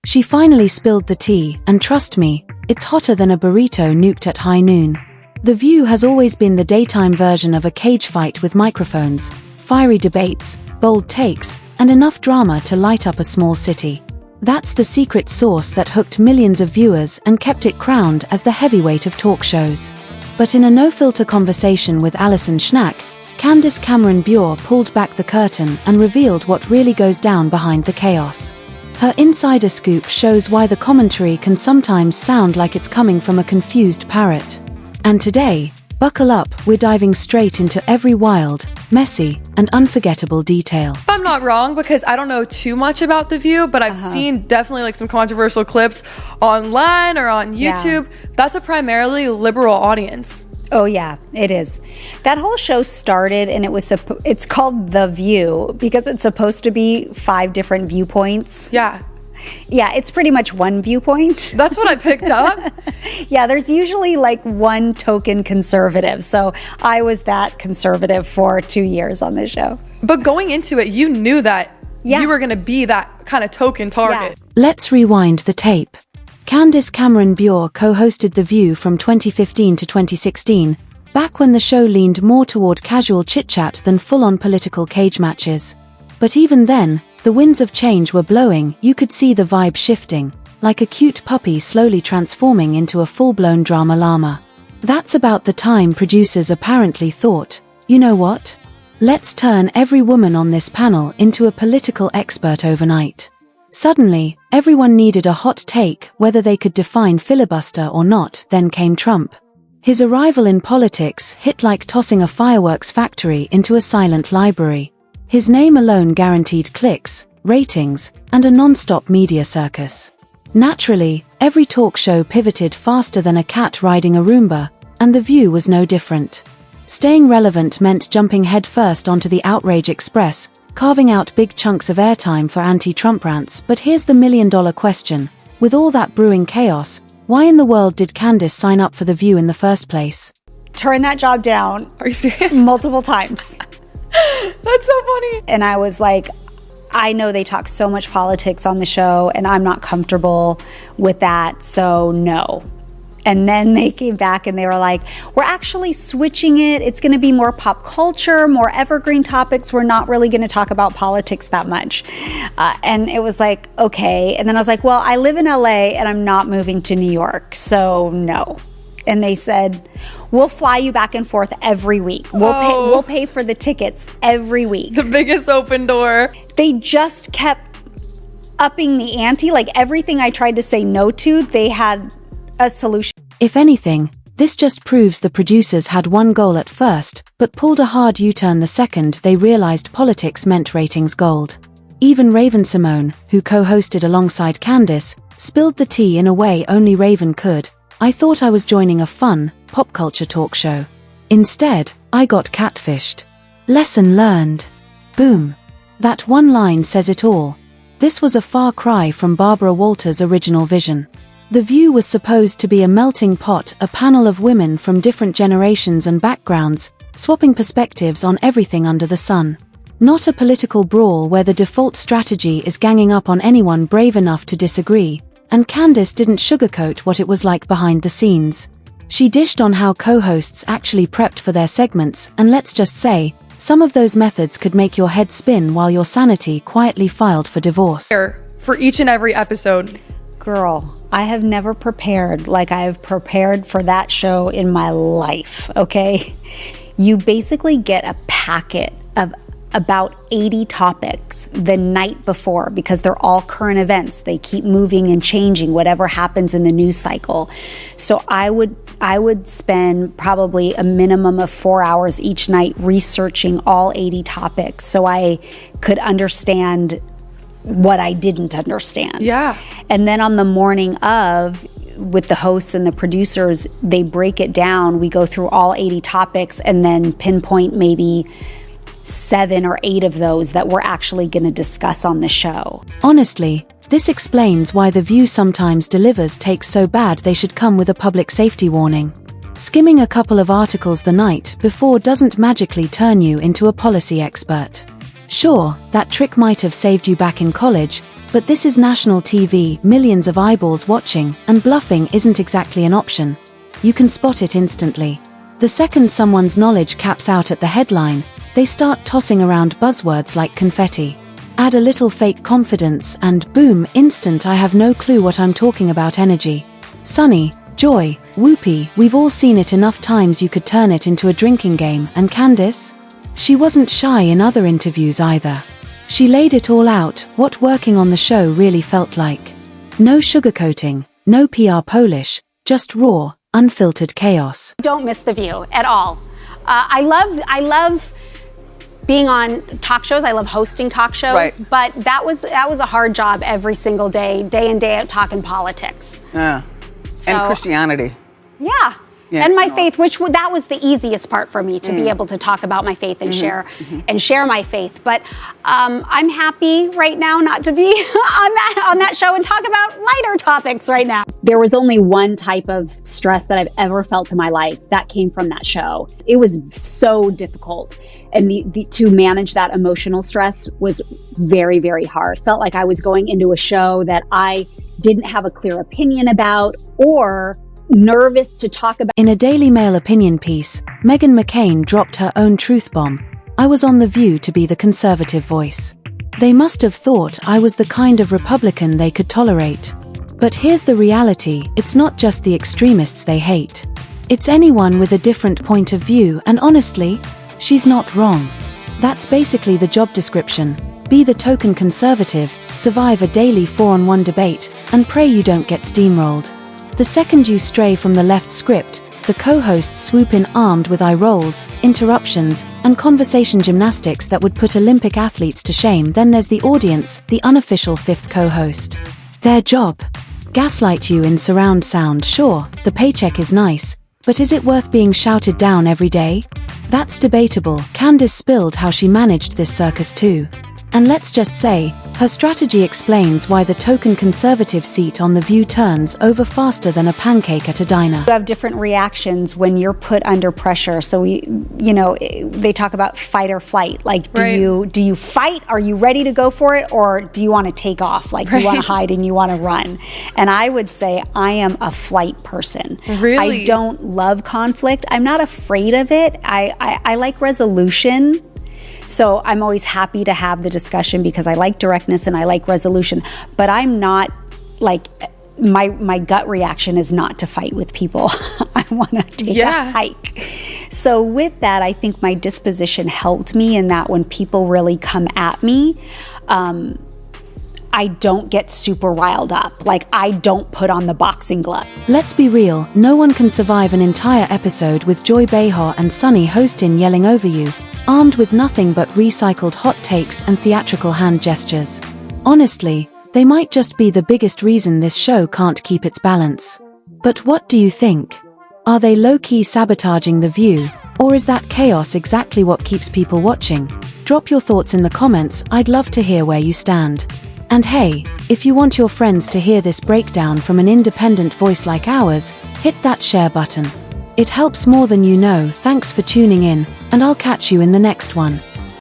She finally spilled the tea, and trust me, it's hotter than a burrito nuked at high noon. The View has always been the daytime version of a cage fight with microphones, fiery debates, bold takes, and enough drama to light up a small city. That's the secret sauce that hooked millions of viewers and kept it crowned as the heavyweight of talk shows. But in a no-filter conversation with Alison Schnack, Candace Cameron Bure pulled back the curtain and revealed what really goes down behind the chaos. Her insider scoop shows why the commentary can sometimes sound like it's coming from a confused parrot. And today, buckle up, we're diving straight into every wild, messy, and unforgettable detail. If I'm not wrong, because I don't know too much about The View, but I've seen definitely like some controversial clips online or on YouTube. Yeah. That's a primarily liberal audience. Oh yeah, it is. That whole show started and it's called The View because it's supposed to be 5 different viewpoints. Yeah. Yeah, it's pretty much one viewpoint. That's what I picked up. Yeah, there's usually like one token conservative. So I was that conservative for 2 years on this show. But going into it, you knew that you were going to be that kind of token target. Yeah. Let's rewind the tape. Candace Cameron Bure co-hosted The View from 2015 to 2016, back when the show leaned more toward casual chit-chat than full-on political cage matches. But even then, the winds of change were blowing. You could see the vibe shifting, like a cute puppy slowly transforming into a full-blown drama llama. That's about the time producers apparently thought, you know what? Let's turn every woman on this panel into a political expert overnight. Suddenly, everyone needed a hot take, whether they could define filibuster or not. Then came Trump. His arrival in politics hit like tossing a fireworks factory into a silent library. His name alone guaranteed clicks, ratings, and a non-stop media circus. Naturally, every talk show pivoted faster than a cat riding a Roomba, and The View was no different. Staying relevant meant jumping headfirst onto the outrage express, carving out big chunks of airtime for anti-Trump rants. But here's the million-dollar question. With all that brewing chaos, why in the world did Candace sign up for The View in the first place? Turn that job down. Are you serious? Multiple times. That's so funny. And I was like, I know they talk so much politics on the show, and I'm not comfortable with that, so no. And then they came back and they were like, we're actually switching it. It's going to be more pop culture, more evergreen topics. We're not really going to talk about politics that much. And it was like, okay. And then I was like, well, I live in LA and I'm not moving to New York, so no. And they said, we'll fly you back and forth every week. We'll pay for the tickets every week. The biggest open door. They just kept upping the ante. Like everything I tried to say no to, they had a solution. If anything, this just proves the producers had one goal at first, but pulled a hard U-turn the second they realized politics meant ratings gold. Even Raven-Symoné, who co-hosted alongside Candace, spilled the tea in a way only Raven could. I thought I was joining a fun, pop culture talk show. Instead, I got catfished. Lesson learned. Boom. That one line says it all. This was a far cry from Barbara Walters' original vision. The View was supposed to be a melting pot, a panel of women from different generations and backgrounds, swapping perspectives on everything under the sun. Not a political brawl where the default strategy is ganging up on anyone brave enough to disagree, and Candace didn't sugarcoat what it was like behind the scenes. She dished on how co-hosts actually prepped for their segments, and let's just say, some of those methods could make your head spin while your sanity quietly filed for divorce. For each and every episode. Girl, I have never prepared like I have prepared for that show in my life, okay? You basically get a packet of about 80 topics the night before because they're all current events. They keep moving and changing, whatever happens in the news cycle. So I would spend probably a minimum of 4 hours each night researching all 80 topics so I could understand what I didn't understand. Yeah. And then on the morning of, with the hosts and the producers, they break it down. We go through all 80 topics and then pinpoint maybe 7 or 8 of those that we're actually going to discuss on the show. Honestly, this explains why The View sometimes delivers takes so bad they should come with a public safety warning. Skimming a couple of articles the night before doesn't magically turn you into a policy expert. Sure, that trick might have saved you back in college, But this is national TV, millions of eyeballs watching, and bluffing isn't exactly an option. You can spot it instantly. The second someone's knowledge caps out at the headline, they start tossing around buzzwords like confetti. Add a little fake confidence and boom, instant I have no clue what I'm talking about energy. Sunny, Joy, Whoopi, we've all seen it enough times you could turn it into a drinking game. And Candice? She wasn't shy in other interviews either. She laid it all out, what working on the show really felt like. No sugarcoating, no PR polish, just raw, unfiltered chaos. Don't miss The View at all. I love being on talk shows. I love hosting talk shows, right. But that was a hard job every single day in, day out, talking politics. Yeah. So, and Christianity. Yeah. And my faith, that was the easiest part for me, to be able to talk about my faith and share my faith. But I'm happy right now not to be on that show and talk about lighter topics right now. There was only one type of stress that I've ever felt in my life that came from that show. It was so difficult. And to manage that emotional stress was very, very hard. Felt like I was going into a show that I didn't have a clear opinion about, or nervous to talk about. In a Daily Mail opinion piece, Meghan McCain dropped her own truth bomb. I was on The View to be the conservative voice. They must have thought I was the kind of Republican they could tolerate. But here's the reality, it's not just the extremists they hate. It's anyone with a different point of view, and honestly, she's not wrong. That's basically the job description. Be the token conservative, survive a daily 4-on-1 debate, and pray you don't get steamrolled. The second you stray from the left script, the co-hosts swoop in armed with eye rolls, interruptions, and conversation gymnastics that would put Olympic athletes to shame. Then there's the audience, the unofficial fifth co-host. Their job? Gaslight you in surround sound. Sure, the paycheck is nice, but is it worth being shouted down every day? That's debatable. Candice spilled how she managed this circus too. And let's just say, her strategy explains why the token conservative seat on The View turns over faster than a pancake at a diner. You have different reactions when you're put under pressure. So they talk about fight or flight. Like, do you fight? Are you ready to go for it? Or do you want to take off? Like, you want to hide and you want to run? And I would say I am a flight person. Really? I don't love conflict. I'm not afraid of it. I like resolution. So I'm always happy to have the discussion because I like directness and I like resolution. But I'm not like, my gut reaction is not to fight with people. I want to take a hike. So with that, I think my disposition helped me in that when people really come at me, I don't get super riled up. Like, I don't put on the boxing glove. Let's be real, no one can survive an entire episode with Joy Behar and Sunny hosting yelling over you, armed with nothing but recycled hot takes and theatrical hand gestures. Honestly, they might just be the biggest reason this show can't keep its balance. But what do you think? Are they low-key sabotaging The View, or is that chaos exactly what keeps people watching? Drop your thoughts in the comments, I'd love to hear where you stand. And hey, if you want your friends to hear this breakdown from an independent voice like ours, hit that share button. It helps more than you know. Thanks for tuning in, and I'll catch you in the next one.